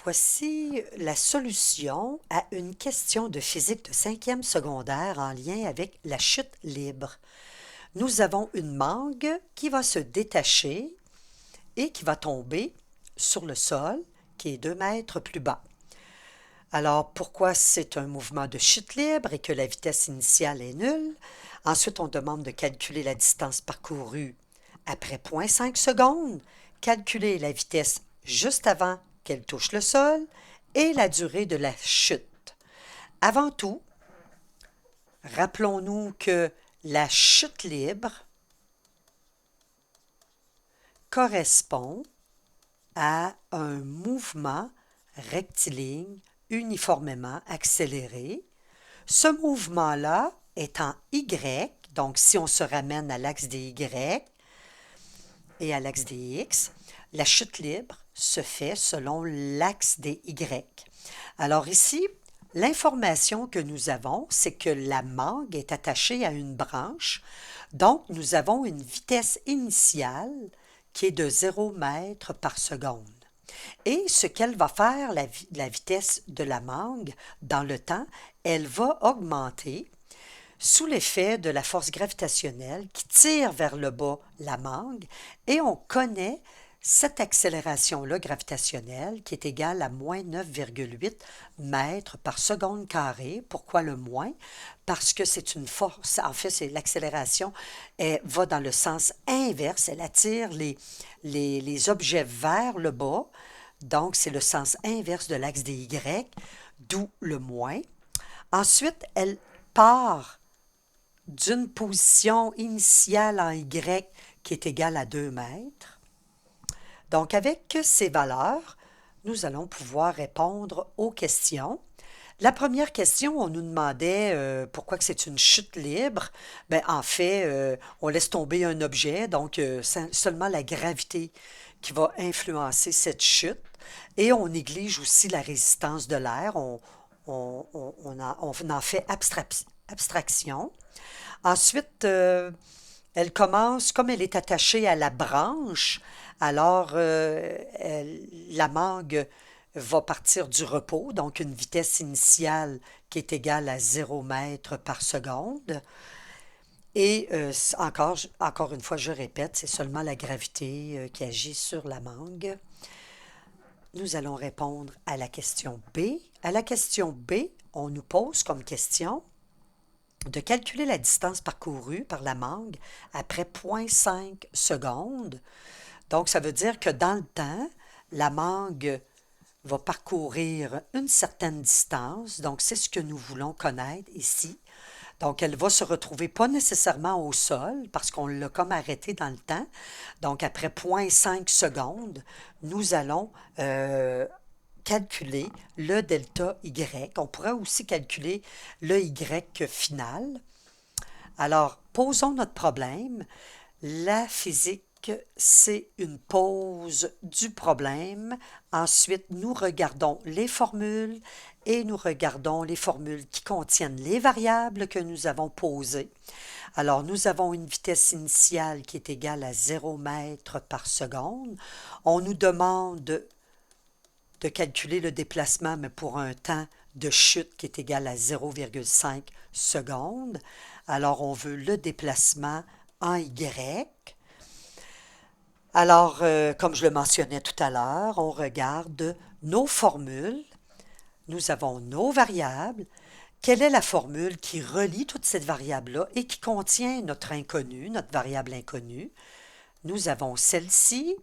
Voici la solution à une question de physique de cinquième secondaire en lien avec la chute libre. Nous avons une mangue qui va se détacher et qui va tomber sur le sol, qui est 2 mètres plus bas. Alors, pourquoi c'est un mouvement de chute libre et que la vitesse initiale est nulle? Ensuite, on demande de calculer la distance parcourue après 0,5 secondes, calculer la vitesse juste avant qu'elle touche le sol et la durée de la chute. Avant tout, rappelons-nous que la chute libre correspond à un mouvement rectiligne uniformément accéléré. Ce mouvement-là est en Y, donc si on se ramène à l'axe des Y et à l'axe des X, la chute libre se fait selon l'axe des Y. Alors ici, l'information que nous avons, c'est que la mangue est attachée à une branche, donc nous avons une vitesse initiale qui est de 0 mètres par seconde. Et ce qu'elle va faire, la vitesse de la mangue, dans le temps, elle va augmenter sous l'effet de la force gravitationnelle qui tire vers le bas la mangue, et on connaît cette accélération-là gravitationnelle qui est égale à moins 9,8 mètres par seconde carrée. Pourquoi le moins? Parce que c'est une force, en fait, c'est l'accélération va dans le sens inverse, elle attire les objets vers le bas, donc c'est le sens inverse de l'axe des Y, d'où le moins. Ensuite, elle part d'une position initiale en Y qui est égale à 2 mètres. Donc, avec ces valeurs, nous allons pouvoir répondre aux questions. La première question, on nous demandait pourquoi que c'est une chute libre. Ben, en fait, on laisse tomber un objet, donc c'est seulement la gravité qui va influencer cette chute. Et on néglige aussi la résistance de l'air. On en fait abstraction. Ensuite, elle commence, comme elle est attachée à la branche, alors la mangue va partir du repos, donc une vitesse initiale qui est égale à 0 mètre par seconde. Et encore une fois, je répète, c'est seulement la gravité qui agit sur la mangue. Nous allons répondre à la question B. À la question B, on nous pose comme question de calculer la distance parcourue par la mangue après 0,5 secondes. Donc, ça veut dire que dans le temps, la mangue va parcourir une certaine distance. Donc, c'est ce que nous voulons connaître ici. Donc, elle va se retrouver pas nécessairement au sol parce qu'on l'a comme arrêté dans le temps. Donc, après 0,5 secondes, nous allons calculer le delta Y. On pourrait aussi calculer le Y final. Alors, posons notre problème. La physique, c'est une pose du problème. Ensuite, nous regardons les formules et nous regardons les formules qui contiennent les variables que nous avons posées. Alors, nous avons une vitesse initiale qui est égale à 0 mètres par seconde. On nous demande de calculer le déplacement, mais pour un temps de chute qui est égal à 0,5 secondes. Alors, on veut le déplacement en Y. Alors, comme je le mentionnais tout à l'heure, on regarde nos formules. Nous avons nos variables. Quelle est la formule qui relie toutes ces variables-là et qui contient notre inconnu, notre variable inconnue? Nous avons celle-ci.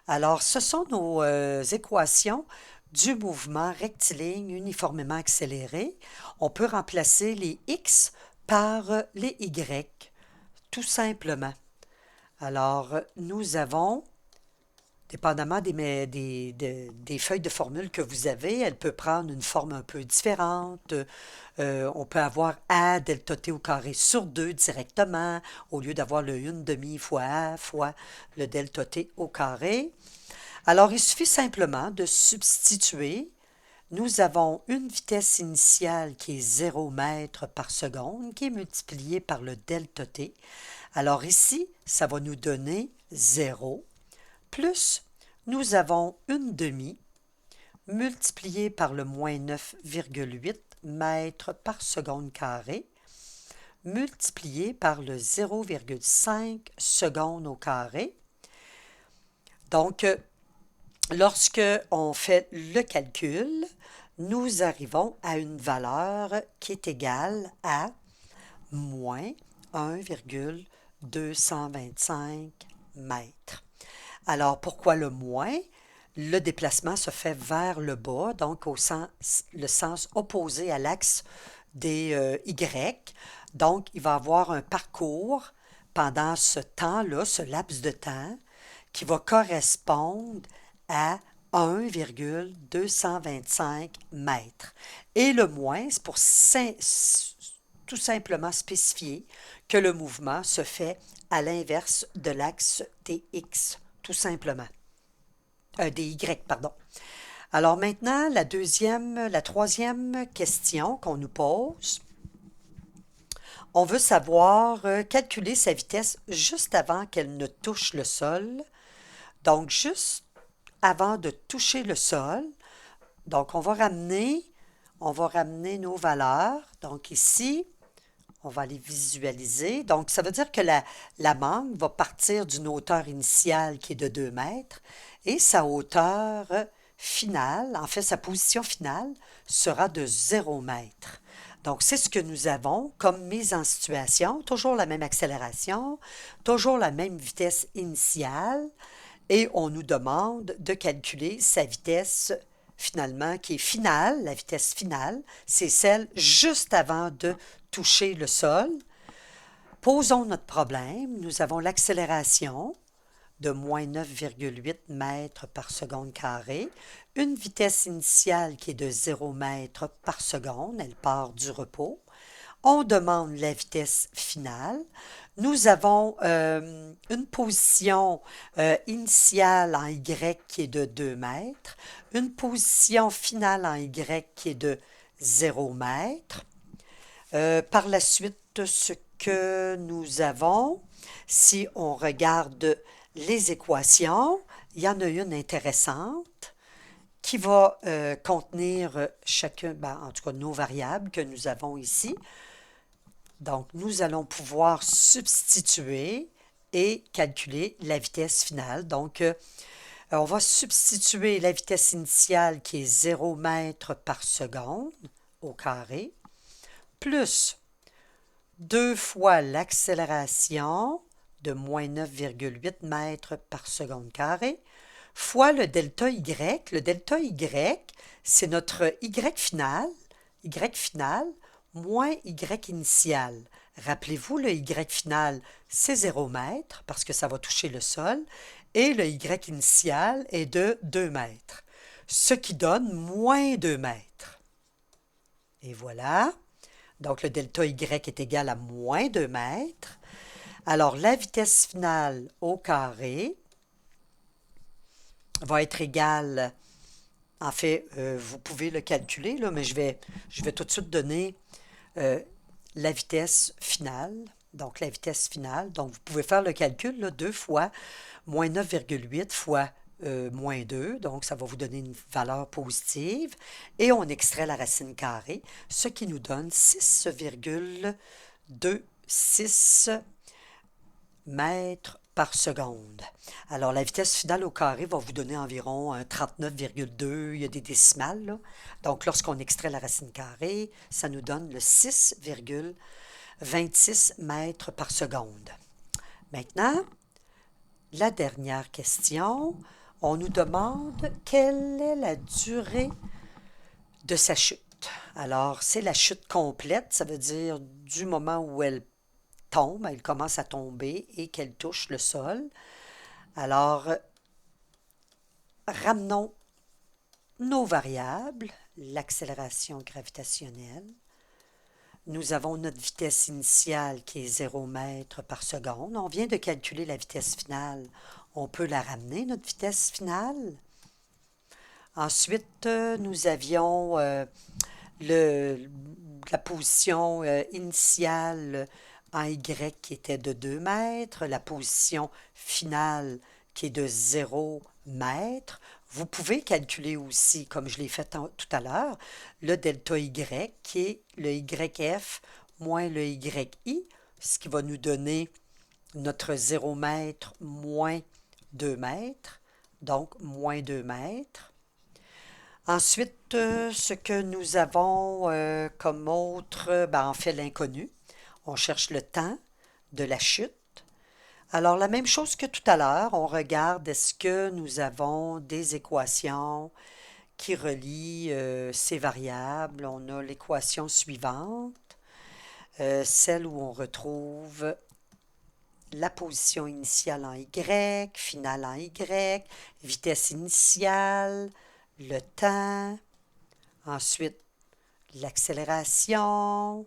Alors, ce sont nos équations du mouvement rectiligne uniformément accéléré. On peut remplacer les x par les y, tout simplement. Alors, nous avons, dépendamment des feuilles de formule que vous avez, elle peut prendre une forme un peu différente. On peut avoir A delta T au carré sur 2 directement, au lieu d'avoir le 1/2 fois A fois le delta T au carré. Alors, il suffit simplement de substituer. Nous avons une vitesse initiale qui est 0 mètres par seconde, qui est multipliée par le delta T. Alors ici, ça va nous donner 0, plus nous avons 1/2 multiplié par le moins 9,8 mètres par seconde carrée, multiplié par le 0,5 secondes au carré. Donc, lorsque on fait le calcul, nous arrivons à une valeur qui est égale à moins 1,225 mètres. Alors, pourquoi le moins? Le déplacement se fait vers le bas, donc le sens opposé à l'axe des Y. Donc, il va avoir un parcours pendant ce temps-là, ce laps de temps, qui va correspondre à 1,225 mètres. Et le moins, c'est pour tout simplement spécifier que le mouvement se fait à l'inverse de l'axe des X, tout simplement. Des Y, pardon. Alors maintenant, la troisième question qu'on nous pose, on veut savoir calculer sa vitesse juste avant qu'elle ne touche le sol. Donc, juste avant de toucher le sol, donc on va ramener nos valeurs. Donc ici, on va les visualiser. Donc, ça veut dire que la mangue va partir d'une hauteur initiale qui est de 2 mètres et sa hauteur finale, en fait sa position finale, sera de 0 mètre. Donc, c'est ce que nous avons comme mise en situation. Toujours la même accélération, toujours la même vitesse initiale et on nous demande de calculer sa vitesse finalement qui est finale, la vitesse finale, c'est celle juste avant de toucher le sol. Posons notre problème. Nous avons l'accélération de moins 9,8 mètres par seconde carrée, une vitesse initiale qui est de 0 mètres par seconde, elle part du repos. On demande la vitesse finale. Nous avons une position initiale en Y qui est de 2 mètres, une position finale en Y qui est de 0 mètres. Par la suite, ce que nous avons, si on regarde les équations, il y en a une intéressante qui va contenir chacun, en tout cas nos variables que nous avons ici. Donc, nous allons pouvoir substituer et calculer la vitesse finale. Donc, on va substituer la vitesse initiale qui est 0 mètres par seconde au carré, plus 2 fois l'accélération de moins 9,8 mètres par seconde carré, fois le delta Y. Le delta Y, c'est notre Y final moins Y initial. Rappelez-vous, le Y final, c'est 0 mètres parce que ça va toucher le sol et le Y initial est de 2 mètres, ce qui donne moins 2 mètres. Et voilà. Donc, le delta Y est égal à moins 2 mètres. Alors, la vitesse finale au carré va être égale, en fait, vous pouvez le calculer, là, mais je vais tout de suite donner la vitesse finale. Donc, la vitesse finale. Donc, vous pouvez faire le calcul, là, 2 fois moins 9,8 fois moins 2. Donc, ça va vous donner une valeur positive. Et on extrait la racine carrée, ce qui nous donne 6,26 mètres par seconde. Alors, la vitesse finale au carré va vous donner environ 39,2, il y a des décimales, là. Donc, lorsqu'on extrait la racine carrée, ça nous donne le 6,26 mètres par seconde. Maintenant, la dernière question, on nous demande quelle est la durée de sa chute. Alors, c'est la chute complète, ça veut dire du moment où elle tombe, elle commence à tomber et qu'elle touche le sol. Alors, ramenons nos variables, l'accélération gravitationnelle. Nous avons notre vitesse initiale qui est 0 mètres par seconde. On vient de calculer la vitesse finale. On peut la ramener, notre vitesse finale. Ensuite, nous avions la position initiale en Y qui était de 2 mètres, la position finale qui est de 0 mètres. Vous pouvez calculer aussi, comme je l'ai fait tout à l'heure, le delta y qui est le yf moins le yi, ce qui va nous donner notre 0 mètre moins 2 mètres, donc moins 2 mètres. Ensuite, ce que nous avons comme autre, ben, en fait l'inconnu. On cherche le temps de la chute. Alors, la même chose que tout à l'heure, on regarde est-ce que nous avons des équations qui relient ces variables. On a l'équation suivante, celle où on retrouve la position initiale en Y, finale en Y, vitesse initiale, le temps, ensuite l'accélération,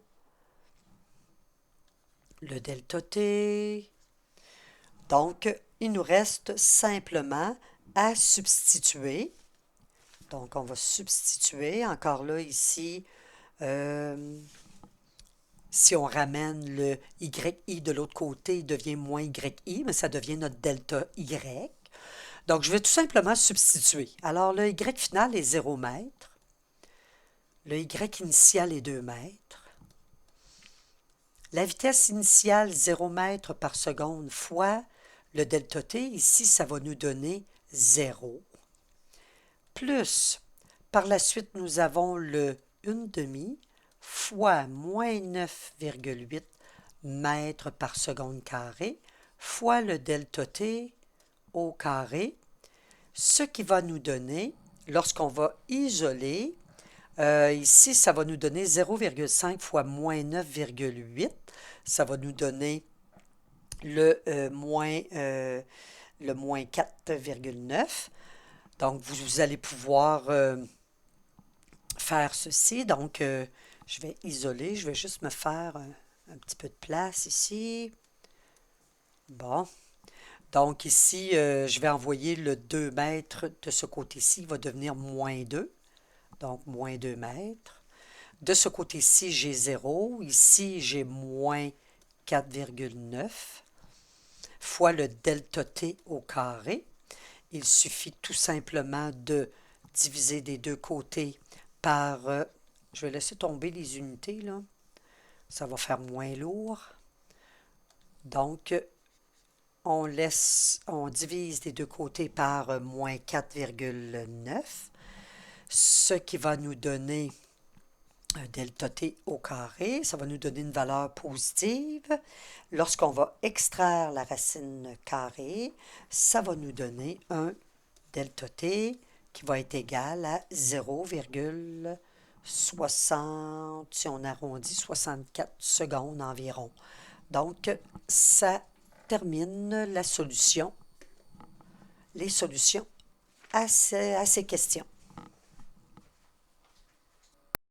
le delta T. Donc, il nous reste simplement à substituer. Donc, on va substituer. Encore là, ici, si on ramène le YI de l'autre côté, il devient moins YI, mais ça devient notre delta Y. Donc, je vais tout simplement substituer. Alors, le Y final est 0 mètre. Le Y initial est 2 mètres. La vitesse initiale, 0 mètres par seconde fois le delta T, ici, ça va nous donner 0. Plus, par la suite, nous avons le 1/2 fois moins 9,8 mètres par seconde carré fois le delta T au carré, ce qui va nous donner, lorsqu'on va isoler, ici, ça va nous donner 0,5 fois moins 9,8. Ça va nous donner le moins 4,9. Donc, vous allez pouvoir faire ceci. Donc, je vais isoler. Je vais juste me faire un petit peu de place ici. Bon. Donc, ici, je vais envoyer le 2 mètres de ce côté-ci. Il va devenir moins 2. Donc, moins 2 mètres. De ce côté-ci, j'ai 0. Ici, j'ai moins 4,9 fois le delta T au carré. Il suffit tout simplement de diviser des deux côtés par... je vais laisser tomber les unités, là. Ça va faire moins lourd. Donc, on divise des deux côtés par moins 4,9, ce qui va nous donner un delta T au carré. Ça va nous donner une valeur positive. Lorsqu'on va extraire la racine carrée, ça va nous donner un delta T qui va être égal à 0,60, si on arrondit, 64 secondes environ. Donc, ça termine la solution, les solutions à ces questions.